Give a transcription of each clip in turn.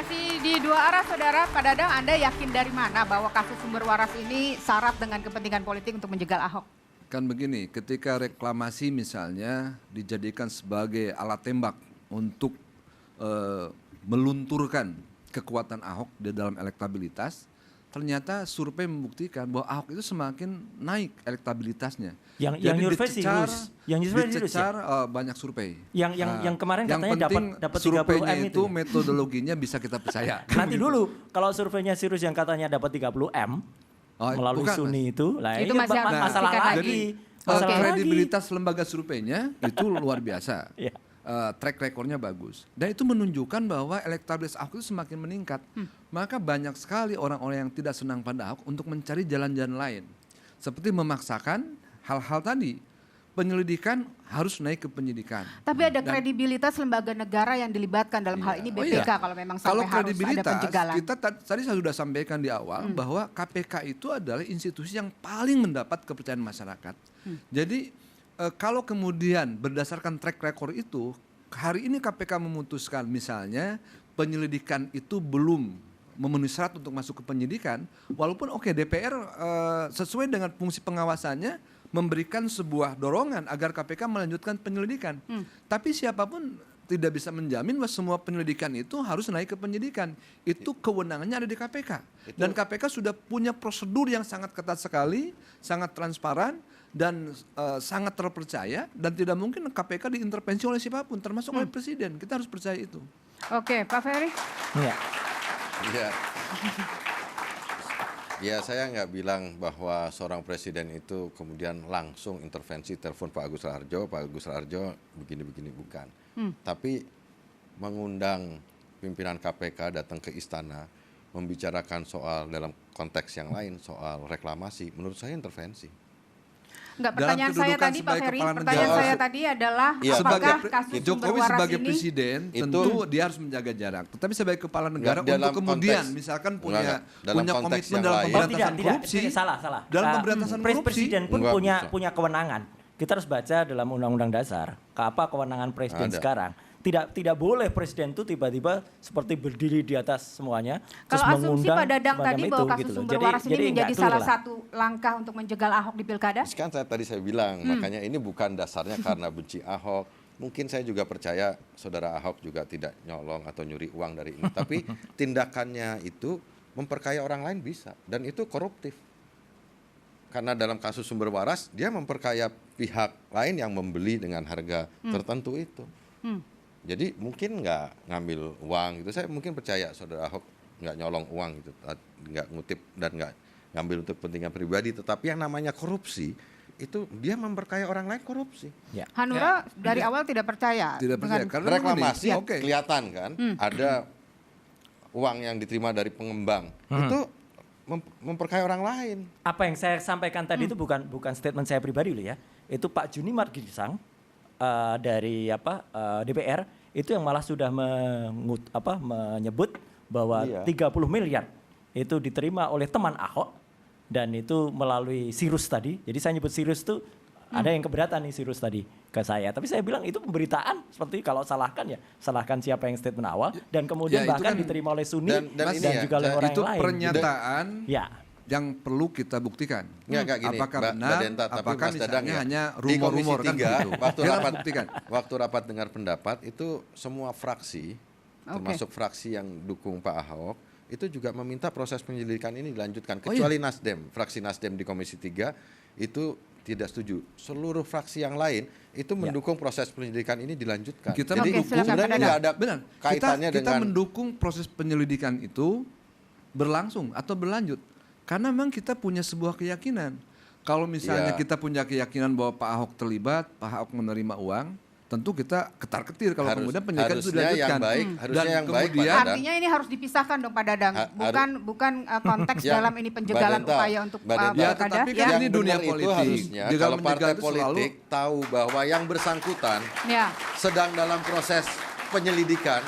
Masih di dua arah, Saudara. Pak Dadang, Anda yakin dari mana bahwa kasus sumber waras ini syarat dengan kepentingan politik untuk menjegal Ahok? Kan begini, ketika reklamasi misalnya dijadikan sebagai alat tembak untuk melunturkan kekuatan Ahok di dalam elektabilitas, ternyata survei membuktikan bahwa Ahok itu semakin naik elektabilitasnya. Yang survei Sirus, dicecar banyak survei. Yang kemarin yang katanya penting dapat 30 surveinya M itu metodologinya bisa kita percaya. Nanti dulu kalau surveinya Sirus yang katanya dapat 30 M melalui bukan, Suni itu, lah Itu ini masih akan masalah dibuktikan lagi. lagi. Masalah kredibilitas lembaga surveinya itu luar biasa. Iya. Track recordnya bagus. Dan itu menunjukkan bahwa elektabilitas Ahok itu semakin meningkat. Maka banyak sekali orang-orang yang tidak senang pada Ahok untuk mencari jalan-jalan lain. Seperti memaksakan hal-hal tadi. Penyelidikan harus naik ke penyidikan. Tapi ada kredibilitas lembaga negara yang dilibatkan dalam hal ini BPK kalau memang sampai harus ada penjagalan. Kita tadi saya sudah sampaikan di awal bahwa KPK itu adalah institusi yang paling mendapat kepercayaan masyarakat. Jadi kalau kemudian berdasarkan track record itu, hari ini KPK memutuskan misalnya penyelidikan itu belum memenuhi syarat untuk masuk ke penyidikan, walaupun DPR sesuai dengan fungsi pengawasannya memberikan sebuah dorongan agar KPK melanjutkan penyelidikan. Tapi siapapun tidak bisa menjamin bahwa semua penyelidikan itu harus naik ke penyidikan. Itu kewenangannya ada di KPK. Dan KPK sudah punya prosedur yang sangat ketat sekali, sangat transparan, dan sangat terpercaya, dan tidak mungkin KPK diintervensi oleh siapapun, termasuk oleh Presiden. Kita harus percaya itu. Oke, Pak Ferry? Iya. Ya, saya nggak bilang bahwa seorang presiden itu kemudian langsung intervensi telepon Pak Agus Raharjo begini-begini, bukan. Tapi mengundang pimpinan KPK datang ke istana, membicarakan soal dalam konteks yang lain, soal reklamasi, menurut saya intervensi. Enggak, pertanyaan saya tadi Pak Ferry, pertanyaan saya tadi adalah apakah kasus Jokowi sumber waras sebagai ini presiden tentu dia harus menjaga jarak. Tetapi sebagai kepala negara untuk kemudian misalkan punya komitmen dalam pemberantasan korupsi. Salah. Dalam pemberantasan korupsi. Presiden pun punya kewenangan. Kita harus baca dalam Undang-Undang Dasar apa kewenangan presiden sekarang. Tidak boleh presiden itu tiba-tiba seperti berdiri di atas semuanya. Kalau asumsi Pak Dadang tadi bahwa kasus gitu sumber waras ini menjadi salah satu langkah untuk menjegal Ahok di pilkada? Kan tadi saya bilang, makanya ini bukan dasarnya karena benci Ahok. Mungkin saya juga percaya saudara Ahok juga tidak nyolong atau nyuri uang dari ini. Tapi tindakannya itu memperkaya orang lain bisa. Dan itu koruptif. Karena dalam kasus sumber waras, dia memperkaya pihak lain yang membeli dengan harga tertentu itu. Jadi mungkin nggak ngambil uang gitu. Saya mungkin percaya saudara Ahok nggak nyolong uang gitu, nggak ngutip dan nggak ngambil untuk kepentingan pribadi. Tetapi yang namanya korupsi itu dia memperkaya orang lain korupsi. Ya. Hanura dari awal tidak percaya. Tidak percaya karena reklamasi kelihatan kan ada uang yang diterima dari pengembang itu memperkaya orang lain. Apa yang saya sampaikan tadi itu bukan statement saya pribadi loh ya. Itu Pak Juni Margirisang dari DPR itu yang malah sudah menyebut bahwa 30 miliar itu diterima oleh teman Ahok dan itu melalui Sirus tadi. Jadi saya nyebut Sirus itu ada yang keberatan nih Sirus tadi ke saya. Tapi saya bilang itu pemberitaan seperti kalau salahkan siapa yang statement awal dan kemudian bahkan diterima oleh Suni dan juga oleh orang itu lain. Pernyataan yang perlu kita buktikan. Gini, apakah benar, Denta, apakah misalnya hanya di rumor-rumor kan begitu. waktu rapat dengar pendapat itu semua fraksi, termasuk fraksi yang dukung Pak Ahok, itu juga meminta proses penyelidikan ini dilanjutkan. Kecuali Nasdem, fraksi Nasdem di Komisi 3 itu tidak setuju. Seluruh fraksi yang lain itu mendukung proses penyelidikan ini dilanjutkan. Kita Jadi sebenarnya nggak ada kaitannya kita dengan mendukung proses penyelidikan itu berlangsung atau berlanjut. Karena memang kita punya sebuah keyakinan. Kalau misalnya kita punya keyakinan bahwa Pak Ahok terlibat, Pak Ahok menerima uang, tentu kita ketar-ketir kalau kemudian penyelidikan itu dilanjutkan. Harusnya yang baik, artinya ini harus dipisahkan dong Pak Dadang. Bukan konteks dalam ini penjagalan upaya untuk tapi kan ini dunia politik. Harusnya kalau partai politik tahu bahwa yang bersangkutan sedang dalam proses penyelidikan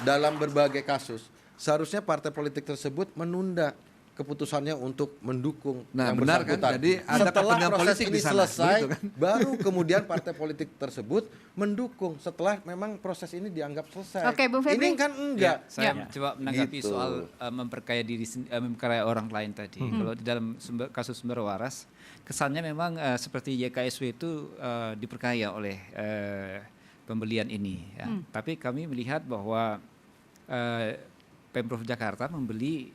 dalam berbagai kasus, seharusnya partai politik tersebut menunda keputusannya untuk mendukung Nah, yang benar kan? bersangkutan. Jadi ada Setelah kepentingan proses politik ini di sana, selesai, begitu kan? baru kemudian partai politik tersebut mendukung setelah memang proses ini dianggap selesai. Oke, Bung Febri. Ini kan enggak. Saya Ya. coba menanggapi Gitu. soal memperkaya memperkaya orang lain tadi. Kalau di dalam kasus sumber waras, kesannya memang seperti YKSW itu diperkaya oleh pembelian ini. Ya. Tapi kami melihat bahwa Pemprov Jakarta membeli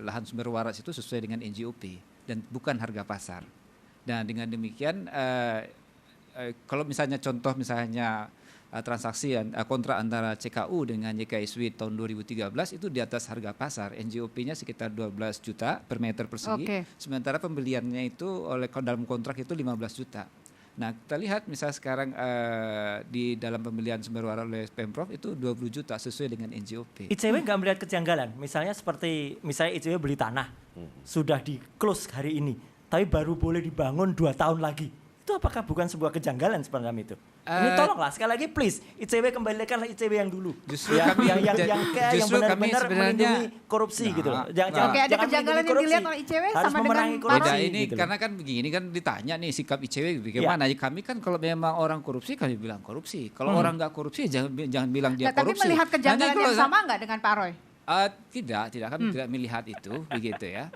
lahan sumber waras itu sesuai dengan NJOP dan bukan harga pasar. Dan dengan demikian kalau misalnya contoh misalnya transaksi kontrak antara CKU dengan YKSW tahun 2013 itu di atas harga pasar, NJOP-nya sekitar 12 juta per meter persegi, Oke. sementara pembeliannya itu dalam kontrak itu 15 juta. Nah, kita lihat misalnya sekarang di dalam pembelian sumber waras oleh Pemprov itu 20 juta sesuai dengan NJOP. ICW nggak melihat kejanggalan, misalnya ICW beli tanah, sudah di close hari ini, tapi baru boleh dibangun 2 tahun lagi. Itu apakah bukan sebuah kejanggalan sebenarnya itu? Ini tolonglah sekali lagi please, ICW kembalikanlah ICW yang dulu. Justru yang kami- yang justru kami benar-benar sebenarnya- melindungi korupsi gitu loh. Jangan, Oke, ada jangan kejanggalan melindungi yang dilihat korupsi. oleh ICW Harus sama dengan memerangi Pak korupsi. Beda Roy. ini gitu loh. karena kan begini kan ditanya nih sikap ICW bagaimana. Kami kan kalau memang orang korupsi kami bilang korupsi. Kalau orang nggak korupsi jangan bilang dia Nah, tapi korupsi. melihat kejanggalan Nanti kalau yang sama nggak dengan Pak Roy? tidak kami tidak melihat itu begitu ya.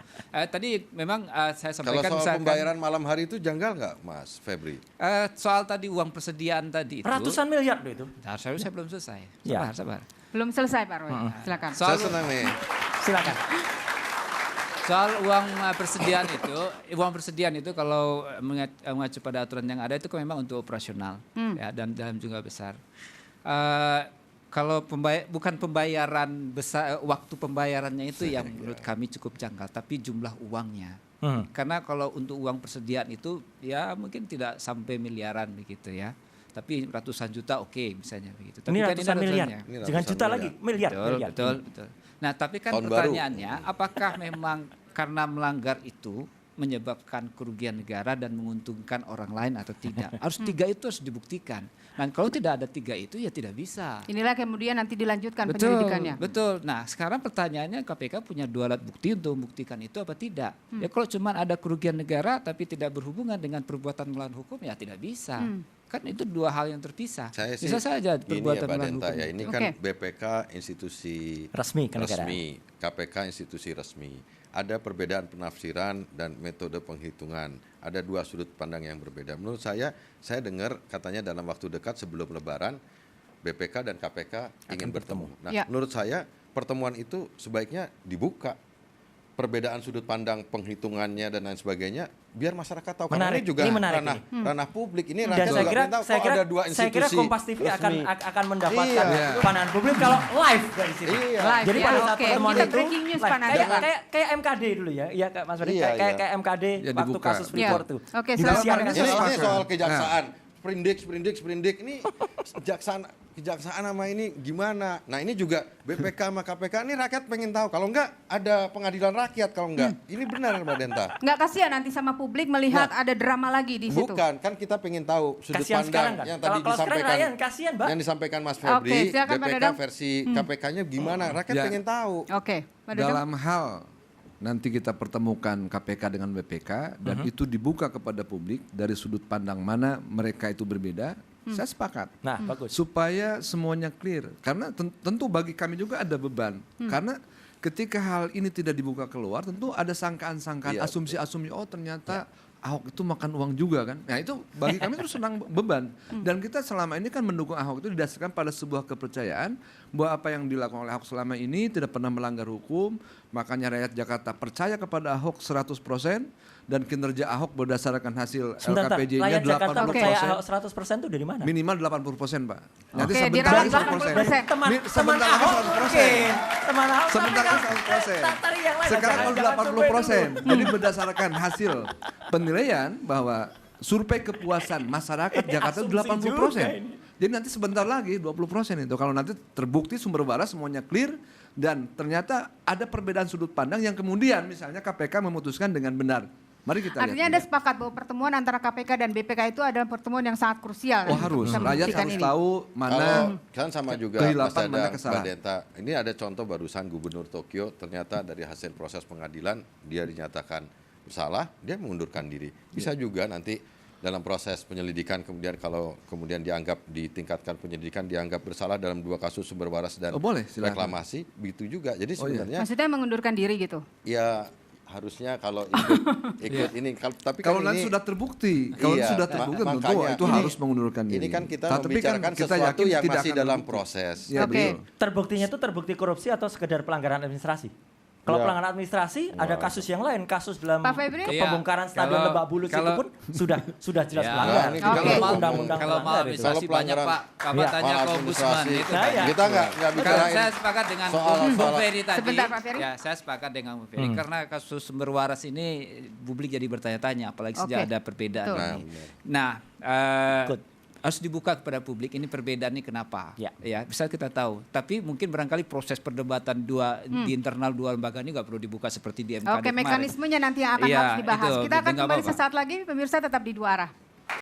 Tadi memang saya Kalau sampaikan soal misalkan, pembayaran malam hari itu janggal nggak, Mas Febri? soal tadi uang persediaan tadi itu Ratusan miliar loh itu. Nah, saya belum selesai. Ya. Sabar. Belum selesai Pak Roy. Silakan. Soal Saya senang nih. Silakan. Soal uang persediaan itu kalau mengacu pada aturan yang ada itu kan memang untuk operasional ya dan dalam jumlah besar. Kalau bukan pembayaran besar, waktu pembayarannya itu yang menurut kami cukup janggal, tapi jumlah uangnya. Karena kalau untuk uang persediaan itu ya mungkin tidak sampai miliaran begitu ya. Tapi ratusan juta oke, misalnya begitu. Tapi Ini kan ratusan miliar. aturannya. Ini Jangan ratusan juta miliar. lagi, miliar. Betul. Nah, tapi kan Tahun baru. pertanyaannya, apakah memang karena melanggar itu menyebabkan kerugian negara dan menguntungkan orang lain atau tidak? Harus 3 itu harus dibuktikan. Nah, kalau tidak ada 3 itu ya tidak bisa. Inilah kemudian nanti dilanjutkan Betul, penyelidikannya. betul. Nah, sekarang pertanyaannya KPK punya 2 alat bukti untuk membuktikan itu apa tidak? Ya kalau cuma ada kerugian negara tapi tidak berhubungan dengan perbuatan melawan hukum ya tidak bisa. Kan itu 2 hal yang terpisah. Saya sih Bisa saja gini perbuatan ya Pak melawan Denta hukum. ya, ini Oke. kan BPK institusi Resmi kenegaraan. KPK institusi resmi. Ada perbedaan penafsiran dan metode penghitungan. Ada 2 sudut pandang yang berbeda. Menurut saya dengar katanya dalam waktu dekat sebelum Lebaran BPK dan KPK ingin bertemu. Nah, Ya. menurut saya pertemuan itu sebaiknya dibuka. Perbedaan sudut pandang penghitungannya dan lain sebagainya biar masyarakat tahu. Karena Menarik. ini juga Ini menarik ranah publik. Ini Dan rakyat saya juga kira, pengen tahu saya kok kira, ada 2 institusi saya kira Kompas TV resmi. akan mendapatkan Iya. pandangan publik kalau live dari sini. Iya. Live, Jadi ya, pada saat oke. pertemuan Kita itu breaking news, live. Pak Nanda. kayak MKD dulu ya, iya Kak Mas Ferdi, Iya, kayak iya. MKD Ya, waktu dibuka. kasus Freeport Iya. tuh. Oke, Dibahas silakan. dengan Ini sesuatu. Ini soal kejaksaan. Sprindik ini kejaksaan sama ini gimana? Nah, ini juga BPK sama KPK ini rakyat pengen tahu. Kalau enggak ada pengadilan rakyat, kalau enggak. Ini benar Mbak Denta. Nggak kasihan nanti sama publik melihat ada drama lagi di situ. Bukan, kan kita pengen tahu sudut Kasihan sekarang pandang kan? yang tadi Kalau sekarang disampaikan. Ryan, kasihan, Mbak. Yang disampaikan Mas Oke, Febri, silakan, Pak BPK Dadang. versi KPK-nya gimana? Rakyat Ya. pengen tahu. Oke, Pak Dadang. Dalam hal nanti kita pertemukan KPK dengan BPK dan itu dibuka kepada publik dari sudut pandang mana mereka itu berbeda, saya sepakat. Nah, bagus. Supaya semuanya clear. Karena tentu bagi kami juga ada beban. Karena ketika hal ini tidak dibuka keluar, tentu ada sangkaan-sangkaan, Iya, asumsi-asumsi, oh ternyata Ahok itu makan uang juga kan. Nah itu bagi kami itu senang beban. Dan kita selama ini kan mendukung Ahok itu didasarkan pada sebuah kepercayaan bahwa apa yang dilakukan oleh Ahok selama ini tidak pernah melanggar hukum. Makanya rakyat Jakarta percaya kepada Ahok 100% dan kinerja Ahok berdasarkan hasil Sebentar, LKPJ-nya rakyat Jakarta 80%. percaya Ahok 100% itu dari mana? Minimal 80% Pak. Nanti Oke, sebentar diralat lagi 100%. 80%. Teman Sebentar lagi Ahok 100%. mungkin. Teman Ahok Sebentar tapi lagi kan 100%. tarik yang lain. Sekarang Jangan kalau survei 80%. dulu. Jadi berdasarkan hasil penilaian bahwa survei kepuasan masyarakat Jakarta itu asumsi 80%. juga ini. Jadi nanti sebentar lagi 20% itu. Kalau nanti terbukti sumber waras semuanya clear dan ternyata ada perbedaan sudut pandang yang kemudian misalnya KPK memutuskan dengan benar. Mari kita Artinya lihat. Anda sepakat bahwa pertemuan antara KPK dan BPK itu adalah pertemuan yang sangat krusial. Oh nanti harus, bisa rakyat membuktikan harus ini. tahu mana Kalau kan sama juga Mas kehilapan, mana Dadang, kesalahan. Mbak Denta. Ini ada contoh barusan Gubernur Tokyo ternyata dari hasil proses pengadilan dia dinyatakan bersalah, dia mengundurkan diri. Bisa juga nanti dalam proses penyelidikan kemudian kalau kemudian dianggap ditingkatkan penyelidikan dianggap bersalah dalam 2 kasus sumber waras dan Oh, boleh, silakan. reklamasi, begitu juga. Jadi Oh, iya. sebenarnya Maksudnya mengundurkan diri gitu. ya harusnya kalau ikut ini tapi kalau kan nanti ini sudah terbukti, kalau Iya, sudah terbukti tentu makanya itu ini- harus mengundurkan diri. ini kan kita Tapi membicarakan kita sesuatu yakin yang tidak masih akan dalam terbukti. proses. Ya, Oke. betul. Terbuktinya itu terbukti korupsi atau sekedar pelanggaran administrasi? Kalau Ya. pelanggaran administrasi ada kasus yang lain, kasus dalam Pak Febri? pembongkaran stadion Kalau- Lebak Bulus itu kalau- pun sudah jelas Ya, pelanggar. ini Oke. kalau Undang-undang kalau pelanggar itu. maladministrasi Kalau banyak pelanggaran- Pak, Bapak tanya ke ombudsman maladministrasi. itu. Nah, ya. Kita nggak Kalau bicarain saya sepakat dengan soal- Bung soal- Ferry tadi. Sebentar, Pak Ferry. Ya, saya sepakat dengan Bung Ferry karena kasus sumber waras ini publik jadi bertanya-tanya, apalagi sejak Oke. ada perbedaan Betul. ini. Nah, Good. harus dibuka kepada publik ini perbedaan ini kenapa? Ya. Bisa kita tahu. Tapi mungkin barangkali proses perdebatan di internal dua lembaga ini nggak perlu dibuka seperti di MKD Oke, kemarin. mekanismenya nanti yang akan Iya, harus dibahas. itu Kita akan nggak kembali apa-apa. sesaat lagi, pemirsa tetap di Dua Arah.